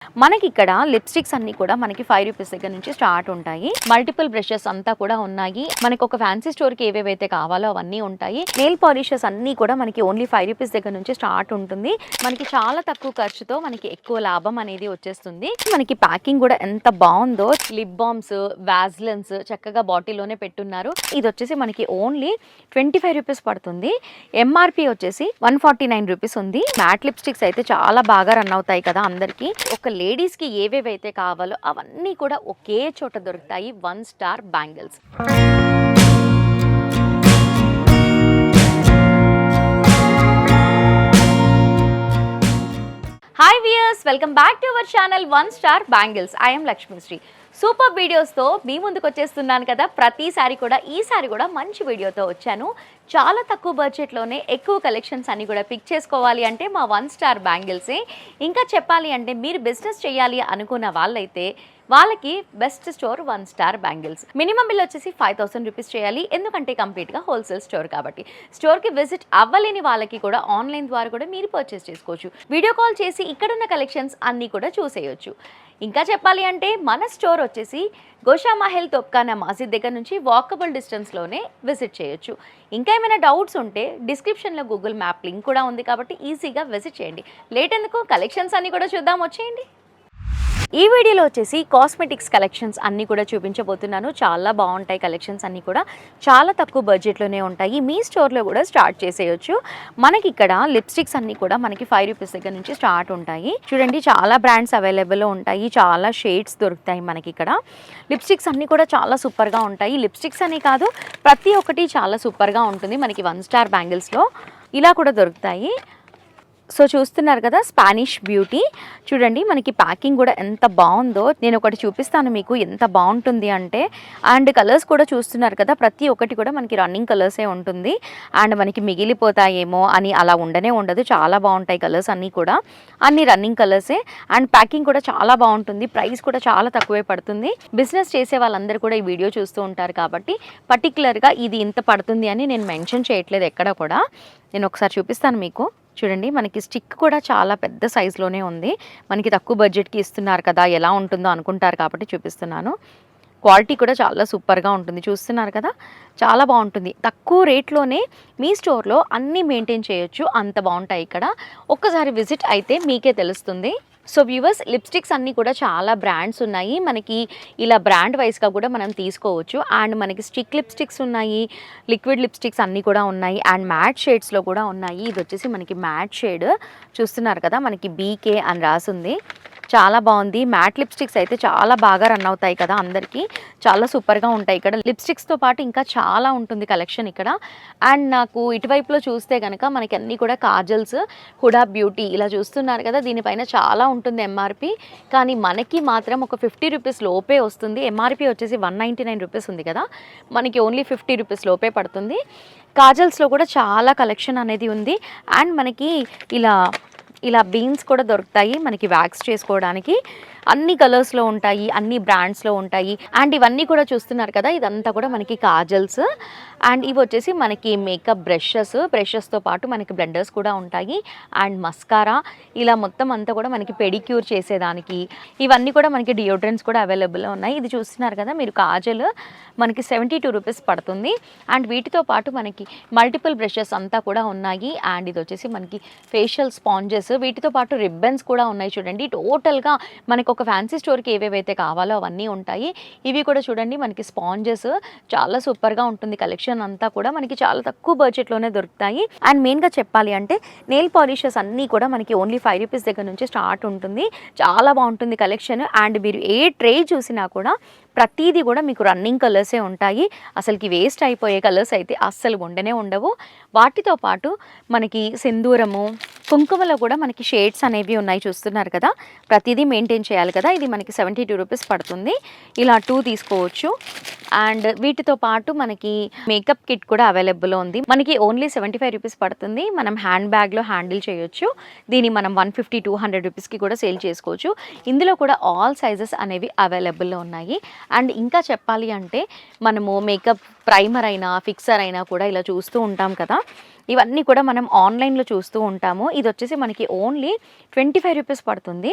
మనకి ఇక్కడ లిప్స్టిక్స్ అన్ని కూడా మనకి 5 రూపీస్ దగ్గర నుంచి స్టార్ట్ ఉంటాయి. మల్టిపుల్ బ్రషెస్ అంతా కూడా ఉన్నాయి. మనకి ఒక ఫ్యాన్సీ స్టోర్ కి ఏవేవైతే కావాలో అవన్నీ ఉంటాయి. నెయిల్ పాలిషెస్ అన్ని కూడా మనకి ఓన్లీ 5 రూపీస్ దగ్గర నుంచి స్టార్ట్ ఉంటుంది. మనకి చాలా తక్కువ ఖర్చుతో మనకి ఎక్కువ లాభం అనేది వచ్చేస్తుంది. మనకి ప్యాకింగ్ కూడా ఎంత బాగుందో, లిప్ బామ్స్, వాజ్లిన్స్ చక్కగా బాటిల్లోనే పెట్టున్నారు. ఇది వచ్చేసి మనకి ఓన్లీ 25 రూపీస్ పడుతుంది. ఎంఆర్పి వచ్చేసి 149 రూపీస్ ఉంది. మ్యాట్ లిప్స్టిక్స్ అయితే చాలా బాగా రన్ అవుతాయి కదా అందరికి. ఒక లేడీస్ కి ఏవేవైతే కావాలో అవన్నీ కూడా ఒకే చోట దొరుకుతాయి. 1 star bangles. Hi viewers, welcome back to our channel 1 star bangles. I am Lakshmishri. Super వీడియోస్తో మీ ముందుకు వచ్చేస్తున్నాను కదా. ప్రతిసారి కూడా ఈసారి కూడా మంచి వీడియోతో వచ్చాను. చాలా తక్కువ బడ్జెట్లోనే ఎక్కువ కలెక్షన్స్ అన్ని కూడా పిక్ చేసుకోవాలి అంటే మా 1 స్టార్ బ్యాంగిల్సే. ఇంకా చెప్పాలి అంటే మీరు బిజినెస్ చేయాలి అనుకున్న వాళ్ళైతే వాళ్ళకి best store 1 star bangles. Minimum bill వచ్చేసి 5000 రూపీస్ చేయాలి. ఎందుకంటే కంప్లీట్గా హోల్సేల్ స్టోర్ కాబట్టి. స్టోర్కి విజిట్ అవ్వలేని వాళ్ళకి కూడా ఆన్లైన్ ద్వారా కూడా మీరు పర్చేస్ చేసుకోవచ్చు. వీడియో కాల్ చేసి ఇక్కడున్న కలెక్షన్స్ అన్నీ కూడా చూసేయచ్చు. ఇంకా చెప్పాలి అంటే మన స్టోర్ వచ్చేసి గోషామహల్ తొక్కానా మసీద్ దగ్గర నుంచి వాకబుల్ డిస్టెన్స్లోనే విజిట్ చేయొచ్చు. ఇంకా ఏమైనా డౌట్స్ ఉంటే డిస్క్రిప్షన్లో గూగుల్ మ్యాప్ లింక్ కూడా ఉంది కాబట్టి ఈజీగా విజిట్ చేయండి. లేట్ ఎందుకు, కలెక్షన్స్ అన్నీ కూడా చూద్దాం, వచ్చేయండి. ఈ వీడియోలో వచ్చేసి కాస్మెటిక్స్ కలెక్షన్స్ అన్నీ కూడా చూపించబోతున్నాను. చాలా బాగుంటాయి కలెక్షన్స్ అన్నీ కూడా, చాలా తక్కువ బడ్జెట్లోనే ఉంటాయి. మీ స్టోర్లో కూడా స్టార్ట్ చేసేయచ్చు. మనకి ఇక్కడ లిప్స్టిక్స్ అన్నీ కూడా మనకి 5 రూపీస్ దగ్గర నుంచి స్టార్ట్ ఉంటాయి. చూడండి, చాలా బ్రాండ్స్ అవైలబుల్లో ఉంటాయి. చాలా షేడ్స్ దొరుకుతాయి మనకి ఇక్కడ. లిప్స్టిక్స్ అన్నీ కూడా చాలా సూపర్గా ఉంటాయి. లిప్స్టిక్స్ అని కాదు, ప్రతి ఒక్కటి చాలా సూపర్గా ఉంటుంది. మనకి 1 స్టార్ బ్యాంగిల్స్లో ఇలా కూడా దొరుకుతాయి. సో చూస్తున్నారు కదా, స్పానిష్ బ్యూటీ. చూడండి మనకి ప్యాకింగ్ కూడా ఎంత బాగుందో. నేను ఒకటి చూపిస్తాను మీకు, ఎంత బాగుంటుంది అంటే. అండ్ కలర్స్ కూడా చూస్తున్నారు కదా, ప్రతి ఒక్కటి కూడా మనకి రన్నింగ్ కలర్సే ఉంటుంది. అండ్ మనకి మిగిలిపోతాయేమో అని అలా ఉండదు. చాలా బాగుంటాయి కలర్స్ అన్నీ కూడా, అన్ని రన్నింగ్ కలర్సే. అండ్ ప్యాకింగ్ కూడా చాలా బాగుంటుంది. ప్రైస్ కూడా చాలా తక్కువే పడుతుంది. బిజినెస్ చేసే వాళ్ళందరూ కూడా ఈ వీడియో చూస్తూ ఉంటారు కాబట్టి పర్టికులర్గా ఇది ఇంత పడుతుంది అని నేను మెన్షన్ చేయట్లేదు ఎక్కడ కూడా. నేను ఒకసారి చూపిస్తాను మీకు. చూడండి, మనకి స్టిక్ కూడా చాలా పెద్ద సైజులోనే ఉంది. మనకి తక్కువ బడ్జెట్కి ఇస్తున్నారు కదా, ఎలా ఉంటుందో అనుకుంటారు కాబట్టి చూపిస్తున్నాను. క్వాలిటీ కూడా చాలా సూపర్గా ఉంటుంది. చూస్తున్నారు కదా, చాలా బాగుంటుంది. తక్కువ రేట్లోనే మీ స్టోర్లో అన్నీ మెయింటైన్ చేయొచ్చు, అంత బాగుంటాయి ఇక్కడ. ఒక్కసారి విజిట్ అయితే మీకే తెలుస్తుంది. సో వ్యూవర్స్, లిప్స్టిక్స్ అన్నీ కూడా చాలా బ్రాండ్స్ ఉన్నాయి. మనకి ఇలా బ్రాండ్ వైస్గా కూడా మనం తీసుకోవచ్చు. అండ్ మనకి స్టిక్ లిప్స్టిక్స్ ఉన్నాయి, లిక్విడ్ లిప్స్టిక్స్ అన్నీ కూడా ఉన్నాయి. అండ్ మ్యాట్ షేడ్స్లో కూడా ఉన్నాయి. ఇది వచ్చేసి మనకి మ్యాట్ షేడ్ చూస్తున్నారు కదా, మనకి బీకే అని రాసింది. చాలా బాగుంది. మ్యాట్ లిప్స్టిక్స్ అయితే చాలా బాగా రన్ అవుతాయి కదా అందరికీ, చాలా సూపర్గా ఉంటాయి. ఇక్కడ లిప్స్టిక్స్తో పాటు ఇంకా చాలా ఉంటుంది కలెక్షన్ ఇక్కడ. అండ్ నాకు ఇటువైపులో చూస్తే కనుక మనకి అన్నీ కూడా కాజల్స్, హుడా బ్యూటీ ఇలా చూస్తున్నారు కదా, దీనిపైన చాలా ఉంటుంది ఎంఆర్పి. కానీ మనకి మాత్రం ఒక 50 రూపీస్ లోపే వస్తుంది. ఎంఆర్పి వచ్చేసి 199 రూపీస్ ఉంది కదా, మనకి ఓన్లీ 50 రూపీస్ లోపే పడుతుంది. కాజల్స్లో కూడా చాలా కలెక్షన్ అనేది ఉంది. అండ్ మనకి ఇలా బీన్స్ కూడా దొరుకుతాయి మనకి వ్యాక్స్ చేసుకోవడానికి. అన్ని కలర్స్లో ఉంటాయి, అన్ని బ్రాండ్స్లో ఉంటాయి. అండ్ ఇవన్నీ కూడా చూస్తున్నారు కదా, ఇదంతా కూడా మనకి కాజల్స్. అండ్ ఇవి వచ్చేసి మనకి మేకప్ బ్రషెస్తో పాటు మనకి బ్లెండర్స్ కూడా ఉంటాయి. అండ్ మస్కారా, ఇలా మొత్తం అంతా కూడా మనకి పెడిక్యూర్ చేసేదానికి. ఇవన్నీ కూడా మనకి డియోడ్రెంట్స్ కూడా అవైలబుల్లో ఉన్నాయి. ఇది చూస్తున్నారు కదా మీరు, కాజల్ మనకి 72 రూపీస్ పడుతుంది. అండ్ వీటితో పాటు మనకి మల్టిపుల్ బ్రషెస్ అంతా కూడా ఉన్నాయి. అండ్ ఇది వచ్చేసి మనకి ఫేషియల్ స్పాంజెస్, వీటితో పాటు రిబ్బన్స్ కూడా ఉన్నాయి. చూడండి, టోటల్గా మనకి ఒక ఫ్యాన్సీ స్టోర్కి ఏవేవైతే కావాలో అవన్నీ ఉంటాయి. ఇవి కూడా చూడండి మనకి స్పాంజెస్, చాలా సూపర్గా ఉంటుంది కలెక్షన్ అంతా కూడా. మనకి చాలా తక్కువ బడ్జెట్లోనే దొరుకుతాయి. అండ్ మెయిన్గా చెప్పాలి అంటే నెయిల్ పాలిషెస్ అన్నీ కూడా మనకి ఓన్లీ 5 రూపీస్ దగ్గర నుంచి స్టార్ట్ ఉంటుంది. చాలా బాగుంటుంది కలెక్షన్. అండ్ మీరు ఏ ట్రే చూసినా కూడా ప్రతిదీ కూడా మీకు రన్నింగ్ కలర్సే ఉంటాయి. అసలుకి వేస్ట్ అయిపోయే కలర్స్ అయితే అస్సలు ఉండవు. వాటితో పాటు మనకి సింధూరము, కుంకుమలో కూడా మనకి షేడ్స్ అనేవి ఉన్నాయి. చూస్తున్నారు కదా, ప్రతిదీ మెయింటైన్ చేయాలి కదా. ఇది మనకి 72 రూపీస్ పడుతుంది. ఇలా 2 తీసుకోవచ్చు. అండ్ వీటితో పాటు మనకి మేకప్ కిట్ కూడా అవైలబుల్లో ఉంది. మనకి ఓన్లీ 75 రూపీస్ పడుతుంది. మనం హ్యాండ్ బ్యాగ్లో హ్యాండిల్ చేయొచ్చు. దీన్ని మనం 150-200 రూపీస్కి కూడా సేల్ చేసుకోవచ్చు. ఇందులో కూడా ఆల్ సైజెస్ అనేవి అవైలబుల్లో ఉన్నాయి. అండ్ ఇంకా చెప్పాలి అంటే మనము మేకప్ ప్రైమర్ అయినా ఫిక్సర్ అయినా కూడా ఇలా చూస్తూ ఉంటాం కదా, ఇవన్నీ కూడా మనం ఆన్లైన్లో చూస్తూ ఉంటాము. ఇది వచ్చేసి మనకి ఓన్లీ 25 రూపీస్ పడుతుంది.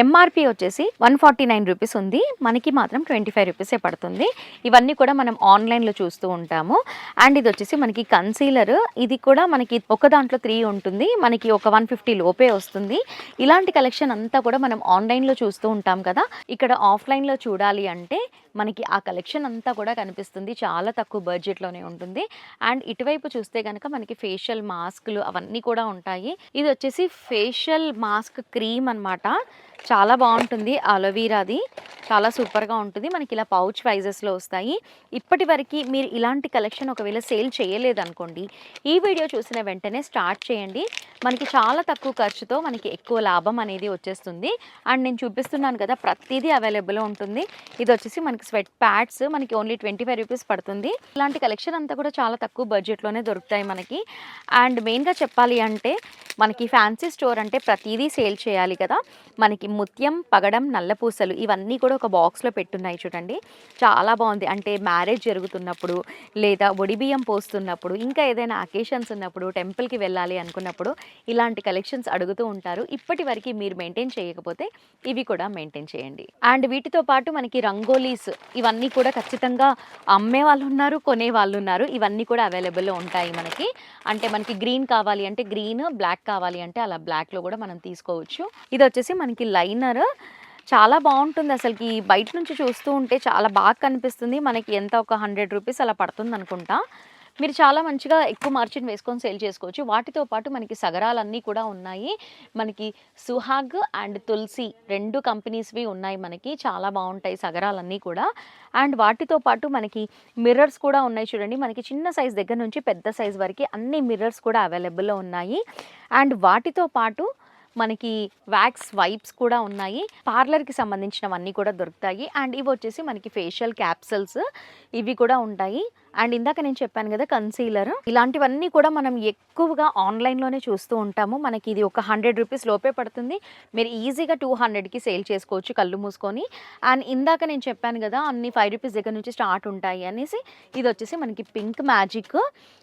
ఎంఆర్పి వచ్చేసి 149 రూపీస్ ఉంది, మనకి మాత్రం 25 రూపీసే పడుతుంది. ఇవన్నీ కూడా మనం ఆన్లైన్లో చూస్తూ ఉంటాము. అండ్ ఇది వచ్చేసి మనకి కన్సీలర్, ఇది కూడా మనకి ఒక దాంట్లో 3 ఉంటుంది, మనకి ఒక 150 లోపే వస్తుంది. ఇలాంటి కలెక్షన్ అంతా కూడా మనం ఆన్లైన్లో చూస్తూ ఉంటాం కదా. ఇక్కడ ఆఫ్లైన్లో చూడాలి అంటే మనకి ఆ కలెక్షన్ అంతా కూడా కనిపిస్తుంది, చాలా తక్కువ బడ్జెట్లోనే ఉంటుంది. అండ్ ఇటువైపు చూస్తే కనుక మనకి ఫేషియల్ మాస్క్లు అవన్నీ కూడా ఉంటాయి. ఇది వచ్చేసి ఫేషియల్ మాస్క్ క్రీమ్ అనమాట, చాలా బాగుంటుంది, అలోవీరాది, చాలా సూపర్గా ఉంటుంది. మనకి ఇలా పౌచ్ వైజెస్లో వస్తాయి. ఇప్పటి వరకు మీరు ఇలాంటి కలెక్షన్ ఒకవేళ సేల్ చేయలేదనుకోండి, ఈ వీడియో చూసిన వెంటనే స్టార్ట్ చేయండి. మనకి చాలా తక్కువ ఖర్చుతో మనకి ఎక్కువ లాభం అనేది వచ్చేస్తుంది. అండ్ నేను చూపిస్తున్నాను కదా, ప్రతిదీ అవైలబుల్ ఉంటుంది. ఇది వచ్చేసి మనకి స్వెట్ ప్యాడ్స్, మనకి ఓన్లీ 25 రూపీస్ పడుతుంది. ఇలాంటి కలెక్షన్ అంతా కూడా చాలా తక్కువ బడ్జెట్లోనే దొరుకుతాయి మనకి. అండ్ మెయిన్గా చెప్పాలి అంటే మనకి ఫ్యాన్సీ స్టోర్ అంటే ప్రతిదీ సేల్ చేయాలి కదా. మనకి ముత్యం, పగడం, నల్లపూసలు ఇవన్నీ కూడా ఒక బాక్స్లో పెట్టున్నాయి చూడండి, చాలా బాగుంది. అంటే మ్యారేజ్ జరుగుతున్నప్పుడు లేదా ఒడిబియ్యం పోస్తున్నప్పుడు, ఇంకా ఏదైనా అకేషన్స్ ఉన్నప్పుడు, టెంపుల్కి వెళ్ళాలి అనుకున్నప్పుడు ఇలాంటి కలెక్షన్స్ అడుగుతూ ఉంటారు. ఇప్పటి వరకు మీరు మెయింటైన్ చేయకపోతే ఇవి కూడా మెయింటైన్ చేయండి. అండ్ వీటితో పాటు మనకి రంగోలీస్ ఇవన్నీ కూడా ఖచ్చితంగా అమ్మే వాళ్ళు ఉన్నారు, కొనే వాళ్ళు ఉన్నారు. ఇవన్నీ కూడా అవైలబుల్లో ఉంటాయి మనకి. అంటే మనకి గ్రీన్ కావాలి అంటే గ్రీన్, బ్లాక్ కావాలి అంటే అలా బ్లాక్లో కూడా మనం తీసుకోవచ్చు. ఇది వచ్చేసి మనకి లైనర్, చాలా బాగుంటుంది. అసలుకి బయట నుంచి చూస్తూ ఉంటే చాలా బాగా కనిపిస్తుంది. మనకి ఎంత ఒక 100 రూపీస్ అలా పడుతుంది అనుకుంటా. మీరు చాలా మంచిగా ఎక్కువ మార్జిన్ వేసుకొని సేల్ చేసుకోవచ్చు. వాటితో పాటు మనకి సగరాలన్నీ కూడా ఉన్నాయి. మనకి సుహాగ్ అండ్ తులసి 2 కంపెనీస్వి ఉన్నాయి మనకి, చాలా బాగుంటాయి సగరాలన్నీ కూడా. అండ్ వాటితో పాటు మనకి మిర్రర్స్ కూడా ఉన్నాయి చూడండి, మనకి చిన్న సైజ్ దగ్గర నుంచి పెద్ద సైజ్ వరకు అన్ని మిర్రర్స్ కూడా అవైలబుల్లో ఉన్నాయి. అండ్ వాటితో పాటు మనకి వ్యాక్స్ వైప్స్ కూడా ఉన్నాయి, పార్లర్కి సంబంధించినవన్నీ కూడా దొరుకుతాయి. అండ్ ఇవి వచ్చేసి మనకి ఫేషియల్ క్యాప్సల్స్, ఇవి కూడా ఉంటాయి. అండ్ ఇందాక నేను చెప్పాను కదా కన్సీలర్, ఇలాంటివన్నీ కూడా మనం ఎక్కువగా ఆన్లైన్లోనే చూస్తూ ఉంటాము. మనకి ఇది ఒక 100 రూపీస్ లోపే పడుతుంది. మీరు ఈజీగా 200కి సేల్ చేసుకోవచ్చు కళ్ళు మూసుకొని. అండ్ ఇందాక నేను చెప్పాను కదా అన్ని 5 రూపీస్ దగ్గర నుంచి స్టార్ట్ ఉంటాయి అనేసి, ఇది వచ్చేసి మనకి పింక్ మ్యాజిక్.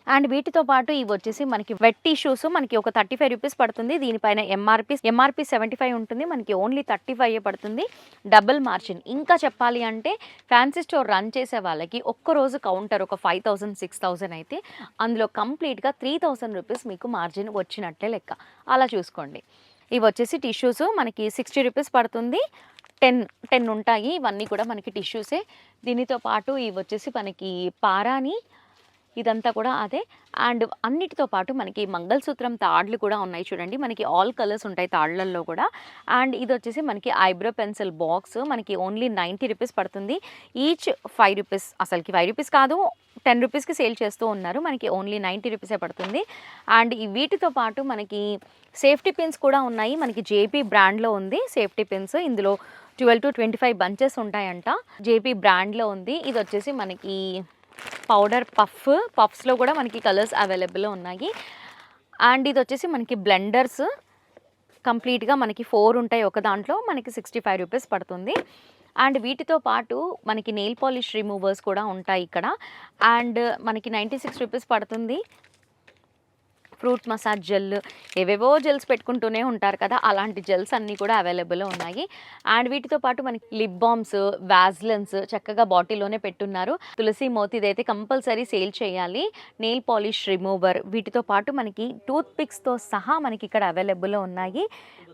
అండ్ వీటితో పాటు ఇవి వచ్చేసి మనకి వెట్ టిష్యూస్, మనకి ఒక 35 రూపీస్ పడుతుంది. దీనిపైన ఎంఆర్పి 75 ఉంటుంది, మనకి ఓన్లీ 35 పడుతుంది, డబుల్ మార్జిన్. ఇంకా చెప్పాలి అంటే ఫ్యాన్సీ స్టోర్ రన్ చేసే వాళ్ళకి ఒక్కరోజు కౌంటర్ ఒక 5000 6000 అయితే అందులో కంప్లీట్గా 3000 రూపీస్ మీకు మార్జిన్ వచ్చినట్లే లెక్క, అలా చూసుకోండి. ఇవి వచ్చేసి టిష్యూస్, మనకి 60 రూపీస్ పడుతుంది, 10 ఉంటాయి. ఇవన్నీ కూడా మనకి టిష్యూసే. దీనితో పాటు ఇవి వచ్చేసి మనకి పారాని, ఇదంతా కూడా అదే. అండ్ అన్నిటితో పాటు మనకి మంగళసూత్రం తాడ్లు కూడా ఉన్నాయి చూడండి, మనకి ఆల్ కలర్స్ ఉంటాయి తాళ్లల్లో కూడా. అండ్ ఇది వచ్చేసి మనకి ఐబ్రో పెన్సిల్ బాక్స్, మనకి ఓన్లీ 90 రూపీస్ పడుతుంది. ఈచ్ 5 రూపీస్, అసలుకి 5 రూపీస్ కాదు 10 రూపీస్కి సేల్ చేస్తూ ఉన్నారు, మనకి ఓన్లీ 90 రూపీసే పడుతుంది. అండ్ వీటితో పాటు మనకి సేఫ్టీ పిన్స్ కూడా ఉన్నాయి, మనకి జేపీ బ్రాండ్లో ఉంది సేఫ్టీ పిన్స్. ఇందులో 12 to 25 బంచెస్ ఉంటాయంట, జేపీ బ్రాండ్లో ఉంది. ఇది వచ్చేసి మనకి పౌడర్ పఫ్స్లో కూడా మనకి కలర్స్ అవైలబుల్లో ఉన్నాయి. అండ్ ఇది వచ్చేసి మనకి బ్లెండర్స్, కంప్లీట్గా మనకి 4 ఉంటాయి ఒక దాంట్లో, మనకి 65 రూపీస్ పడుతుంది. అండ్ వీటితో పాటు మనకి నెయిల్ పాలిష్ రిమూవర్స్ కూడా ఉంటాయి ఇక్కడ. అండ్ మనకి 96 రూపీస్ పడుతుంది. ఫ్రూట్ మసాజ్ జెల్, ఏవేవో జెల్స్ పెట్టుకుంటూనే ఉంటారు కదా, అలాంటి జెల్స్ అన్నీ కూడా అవైలబుల్లో ఉన్నాయి. అండ్ వీటితో పాటు మనకి లిప్ బామ్స్, వ్యాజ్లెన్స్ చక్కగా బాటిల్లోనే పెట్టున్నారు. తులసి మోతిది అయితే కంపల్సరీ సేల్ చేయాలి. నెయిల్ పాలిష్ రిమూవర్, వీటితో పాటు మనకి టూత్ పిక్స్తో సహా మనకి ఇక్కడ అవైలబుల్లో ఉన్నాయి.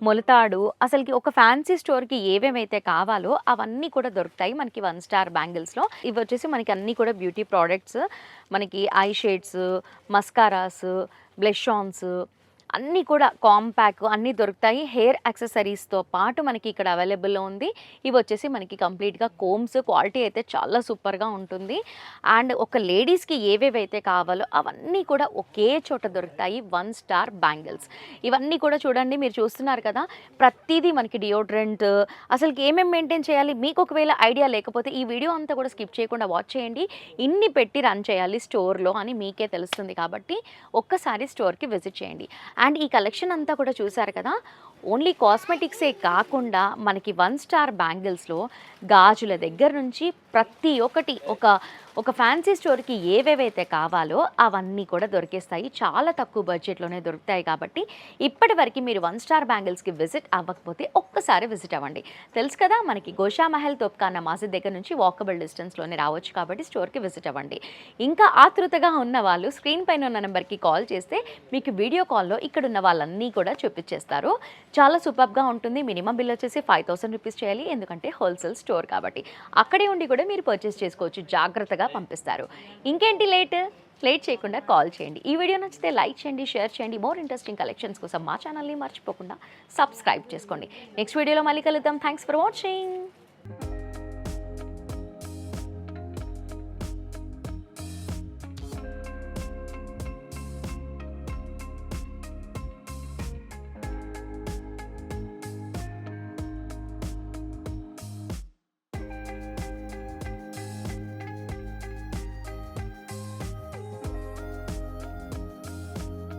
మొలతాడు, అసలుకి ఒక ఫ్యాన్సీ స్టోర్కి ఏవేమైతే కావాలో అవన్నీ కూడా దొరుకుతాయి మనకి 1 స్టార్ బ్యాంగిల్స్లో. ఇవి వచ్చేసి మనకి అన్నీ కూడా బ్యూటీ ప్రోడక్ట్స్, మనకి eye shades, mascaras, blush ons అన్నీ కూడా కాంపాక్ట్ అన్నీ దొరుకుతాయి. హెయిర్ యాక్సెసరీస్తో పాటు మనకి ఇక్కడ అవైలబుల్లో ఉంది. ఇవి వచ్చేసి మనకి కంప్లీట్గా కోమ్స్, క్వాలిటీ అయితే చాలా సూపర్గా ఉంటుంది. అండ్ ఒక లేడీస్కి ఏవేవైతే కావాలో అవన్నీ కూడా ఒకే చోట దొరుకుతాయి, 1 స్టార్ బ్యాంగిల్స్. ఇవన్నీ కూడా చూడండి, మీరు చూస్తున్నారు కదా, ప్రతిదీ మనకి డియోడ్రెంట్, అసలుకి ఏమేమి మెయింటైన్ చేయాలి మీకు ఒకవేళ ఐడియా లేకపోతే ఈ వీడియో అంతా కూడా స్కిప్ చేయకుండా వాచ్ చేయండి. ఇన్ని పెట్టి రన్ చేయాలి స్టోర్లో అని మీకే తెలుస్తుంది, కాబట్టి ఒక్కసారి స్టోర్కి విజిట్ చేయండి. అండ్ ఈ కలెక్షన్ అంతా కూడా చూసారు కదా, ఓన్లీ కాస్మెటిక్సే కాకుండా మనకి 1 స్టార్ బ్యాంగిల్స్లో గాజుల దగ్గర నుంచి ప్రతి ఒక్కటి ఒక ఫ్యాన్సీ స్టోర్కి ఏవేవైతే కావాలో అవన్నీ కూడా దొరికేస్తాయి. చాలా తక్కువ బడ్జెట్లోనే దొరుకుతాయి కాబట్టి ఇప్పటివరకు మీరు 1 స్టార్ బ్యాంగిల్స్కి విజిట్ అవ్వకపోతే ఒక్కసారి విజిట్ అవ్వండి. తెలుసు కదా, మనకి గోషా మహల్ తోప్ఖానా మసీద్ దగ్గర నుంచి వాకబుల్ డిస్టెన్స్లోనే రావచ్చు కాబట్టి స్టోర్కి విజిట్ అవ్వండి. ఇంకా ఆతృతగా ఉన్న వాళ్ళు స్క్రీన్ పైన ఉన్న నెంబర్కి కాల్ చేస్తే మీకు వీడియో కాల్లో ఇక్కడ ఉన్న వాళ్ళన్నీ కూడా చూపించేస్తారు. చాలా సూపర్గా ఉంటుంది. మినిమం బిల్ వచ్చేసి 5000 రూపీస్ చేయాలి, ఎందుకంటే హోల్సేల్ స్టోర్ కాబట్టి. అక్కడే ఉండి కూడా మీరు పర్చేస్ చేసుకోవచ్చు, జాగ్రత్తగా పంపిస్తారు. ఇంకేంటి లేట్ చేయకుండా కాల్ చేయండి. ఈ వీడియో నచ్చితే లైక్ చేయండి, షేర్ చేయండి. మోర్ ఇంట్రెస్టింగ్ కలెక్షన్స్ కోసం మా ఛానల్ని మర్చిపోకుండా సబ్స్క్రైబ్ చేసుకోండి. నెక్స్ట్ వీడియోలో మళ్ళీ కలుద్దాం. Thanks for watching.